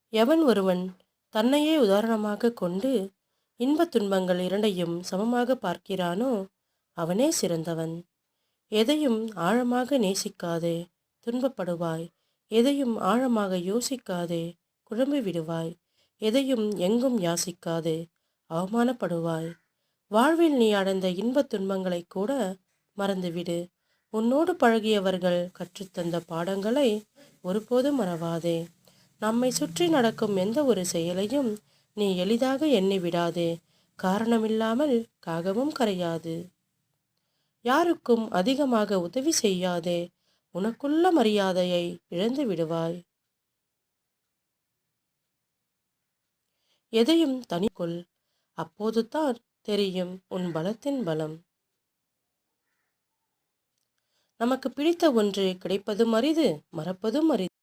எவன் ஒருவன் தன்னையே உதாரணமாகக் கொண்டு இன்பத் துன்பங்கள் இரண்டையும் சமமாக பார்க்கிறானோ அவனே சிறந்தவன். எதையும் ஆழமாக நேசிக்காதே, துன்பப்படுவாய். எதையும் ஆழமாக யோசிக்காதே, குழம்பி விடுவாய். எதையும் எங்கும் யாசிக்காதே, அவமானப்படுவாய். வாழ்வில் நீ அடைந்த இன்பத் துன்பங்களைக் கூட மறந்துவிடு. உன்னோடு பழகியவர்கள் கற்றுத்தந்த பாடங்களை ஒருபோதும் மறவாதே. நம்மை சுற்றி நடக்கும் எந்த ஒரு செயலையும் நீ எளிதாக எண்ணி விடாதே. காரணமில்லாமல் காகமும் கரையாது. யாருக்கும் அதிகமாக உதவி செய்யாதே, உனக்குள்ள மரியாதையை இழந்து விடுவாய். எதையும் தனிக்கொள், அப்போதுதான் தெரியும் உன் பலத்தின் பலம். நமக்கு பிடித்த ஒன்று கிடைப்பதும் அரிது, மறப்பதும் அரிது.